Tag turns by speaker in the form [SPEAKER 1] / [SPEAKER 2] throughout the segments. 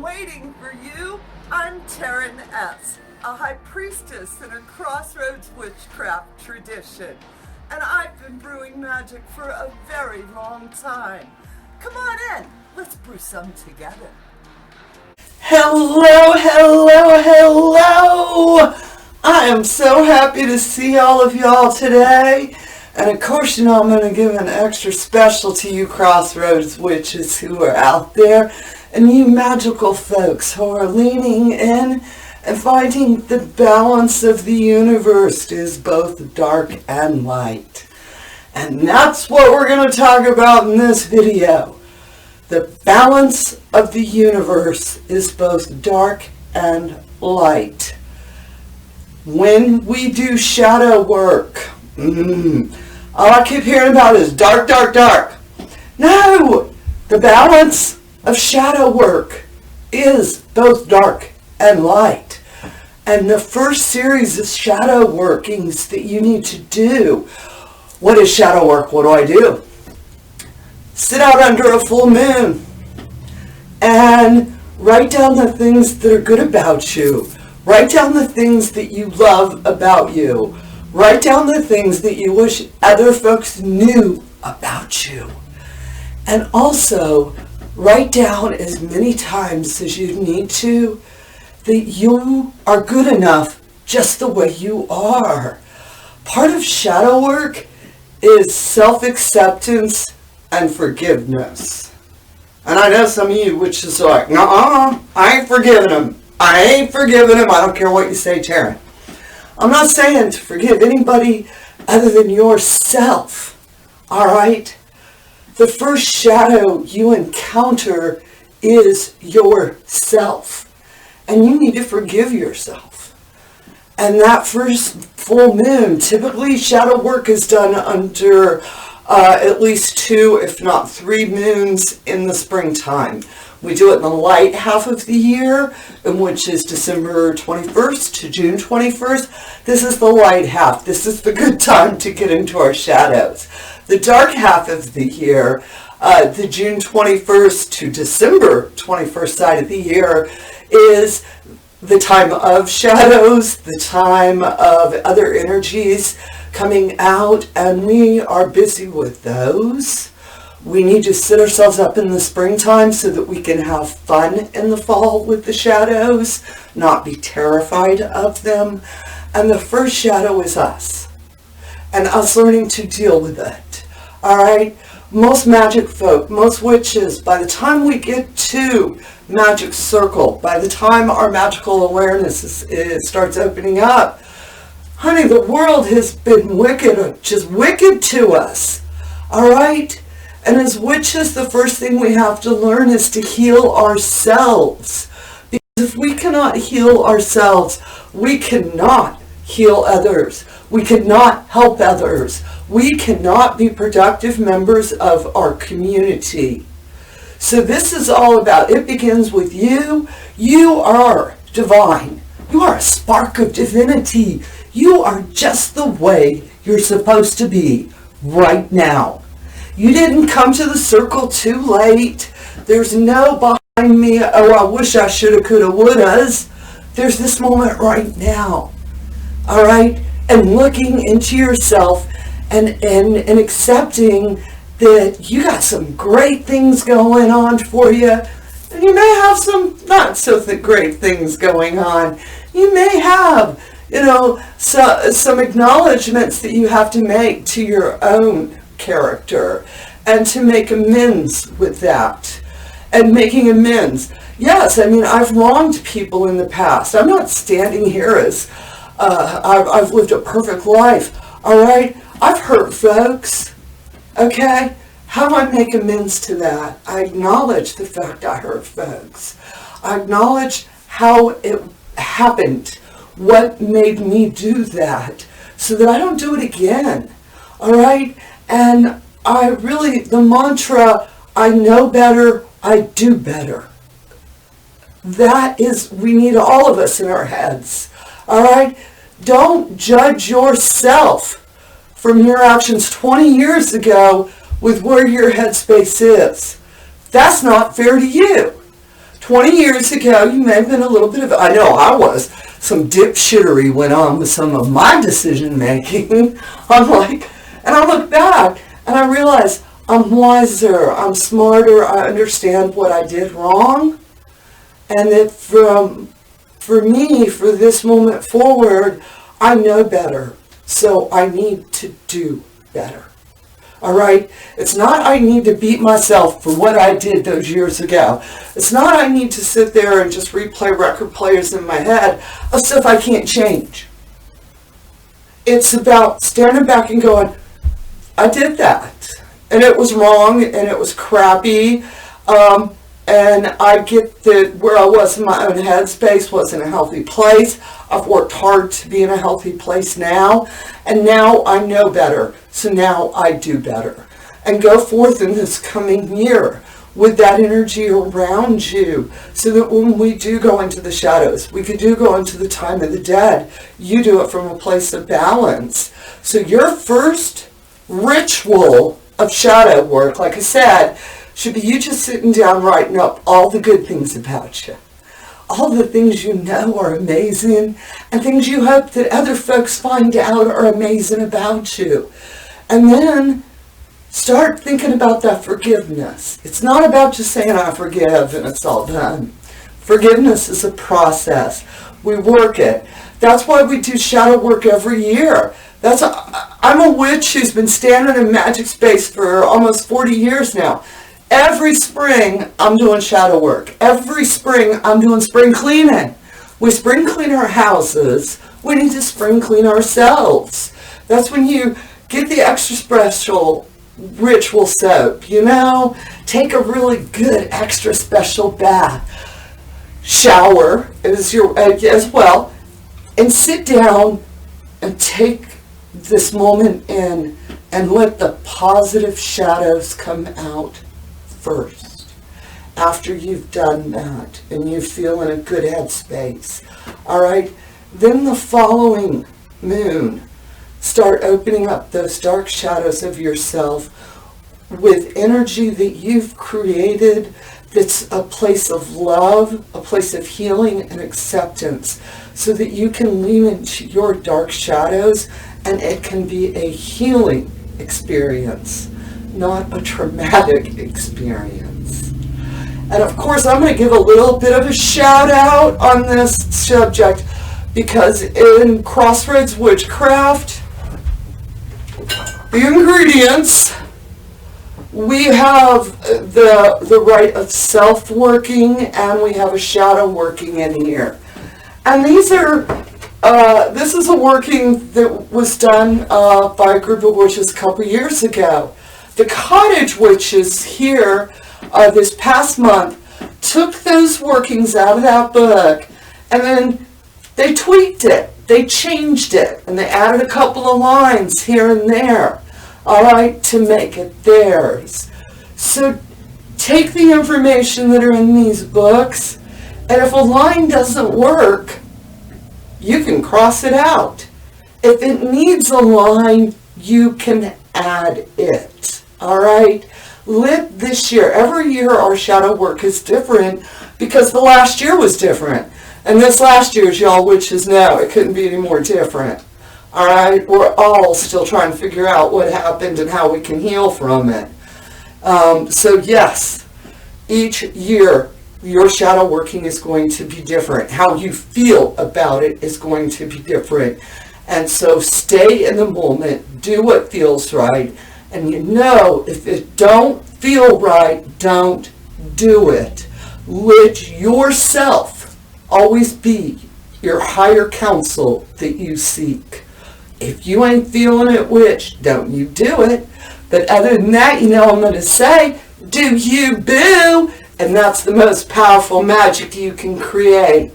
[SPEAKER 1] waiting for you. I'm Taren S, a High Priestess in a Crossroads Witchcraft Tradition, and I've been brewing magic for a very long time. Come on in, let's brew some together. Hello, hello, hello! I am so happy to see all of y'all today. And of course, I'm going to give an extra special to you Crossroads witches who are out there, and you magical folks who are leaning in and finding the balance of the universe is both dark and light. And that's what we're going to talk about in this video. The balance of the universe is both dark and light. When we do shadow work, all I keep hearing about is dark, dark, dark. No! The balance of shadow work is both dark and light. And the first series of shadow workings that you need to do. What is shadow work? What do I do? Sit out under a full moon and write down the things that are good about you. Write down the things that you love about you. Write down the things that you wish other folks knew about you. And also, write down as many times as you need to that you are good enough just the way you are. Part of shadow work is self-acceptance and forgiveness. And I know some of you witches are like, nuh-uh, I ain't forgiving him. I ain't forgiving him. I don't care what you say, Taren. I'm not saying to forgive anybody other than yourself, all right? The first shadow you encounter is yourself, and you need to forgive yourself. And that first full moon, typically shadow work is done under at least 2, if not 3 moons in the springtime. We do it in the light half of the year, which is December 21st to June 21st. This is the light half. This is the good time to get into our shadows. The dark half of the year, the June 21st to December 21st side of the year, is the time of shadows, the time of other energies coming out, and we are busy with those. We need to sit ourselves up in the springtime so that we can have fun in the fall with the shadows, not be terrified of them. And the first shadow is us, and us learning to deal with it. All right? Most magic folk, most witches, by the time we get to magic circle, by the time our magical awareness starts opening up, honey, the world has been wicked, just wicked to us. All right? And as witches, the first thing we have to learn is to heal ourselves. Because if we cannot heal ourselves, we cannot heal others. We cannot help others. We cannot be productive members of our community. So this is all about, it begins with you. You are divine. You are a spark of divinity. You are just the way you're supposed to be right now. You didn't come to the circle too late. There's no behind me, oh, I wish I shoulda, coulda, wouldas. There's this moment right now. All right? And looking into yourself and accepting that you got some great things going on for you. And you may have some not so great things going on. You may have, some acknowledgments that you have to make to your own character, and to make amends with that. And making amends, yes, I mean, I've wronged people in the past. I'm not standing here as I've lived a perfect life. All right, I've hurt folks. Okay, how do I make amends to that? I acknowledge the fact I hurt folks. I acknowledge how it happened, what made me do that, so that I don't do it again. All right. And the mantra, I know better, I do better. That is, we need all of us in our heads. All right? Don't judge yourself from your actions 20 years ago with where your headspace is. That's not fair to you. 20 years ago, you may have been a little bit of, I know I was, some dipshittery went on with some of my decision making. And I look back and I realize I'm wiser, I'm smarter, I understand what I did wrong. And that for me, for this moment forward, I know better. So I need to do better. All right? It's not I need to beat myself for what I did those years ago. It's not I need to sit there and just replay record players in my head of stuff I can't change. It's about standing back and going, I did that. And it was wrong and it was crappy. And I get that where I was in my own headspace wasn't a healthy place. I've worked hard to be in a healthy place now. And now I know better. So now I do better. And go forth in this coming year with that energy around you. So that when we do go into the shadows, we do go into the time of the dead, you do it from a place of balance. So your first ritual of shadow work, like I said, should be you just sitting down writing up all the good things about you. All the things you know are amazing and things you hope that other folks find out are amazing about you. And then start thinking about that forgiveness. It's not about just saying I forgive and it's all done. Forgiveness is a process. We work it. That's why we do shadow work every year. I'm a witch who's been standing in magic space for almost 40 years now. Every spring, I'm doing shadow work. Every spring, I'm doing spring cleaning. We spring clean our houses. We need to spring clean ourselves. That's when you get the extra special ritual soap, Take a really good extra special bath. Shower as well. And sit down and take this moment in and let the positive shadows come out first. After you've done that and you feel in a good headspace, all right, then the following moon, start opening up those dark shadows of yourself with energy that you've created that's a place of love, a place of healing and acceptance, so that you can lean into your dark shadows and it can be a healing experience, not a traumatic experience. And of course, I'm going to give a little bit of a shout out on this subject because in Crossroads Witchcraft, the ingredients, we have the rite of self-working and we have a shadow working in here. And these are, this is a working that was done by a group of witches a couple years ago. The Cottage witches here this past month took those workings out of that book and then they tweaked it. They changed it and they added a couple of lines here and there, all right, to make it theirs. So take the information that are in these books, and if a line doesn't work, you can cross it out. If it needs a line, you can add it, all right? This year, every year our shadow work is different because the last year was different. And this last year, as y'all witches know, it couldn't be any more different. All right? We're all still trying to figure out what happened and how we can heal from it. So yes, each year your shadow working is going to be different. How you feel about it is going to be different. And so stay in the moment, do what feels right. And if it don't feel right, don't do it. Let yourself always be your higher counsel that you seek. If you ain't feeling it, witch, don't you do it. But other than that, I'm going to say, do you, boo? And that's the most powerful magic you can create.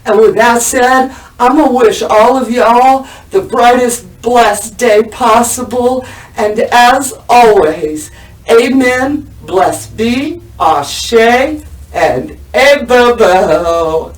[SPEAKER 1] And with that said, I'm going to wish all of y'all the brightest, blessed day possible. And as always, amen, blessed be, ashe, and ebobo.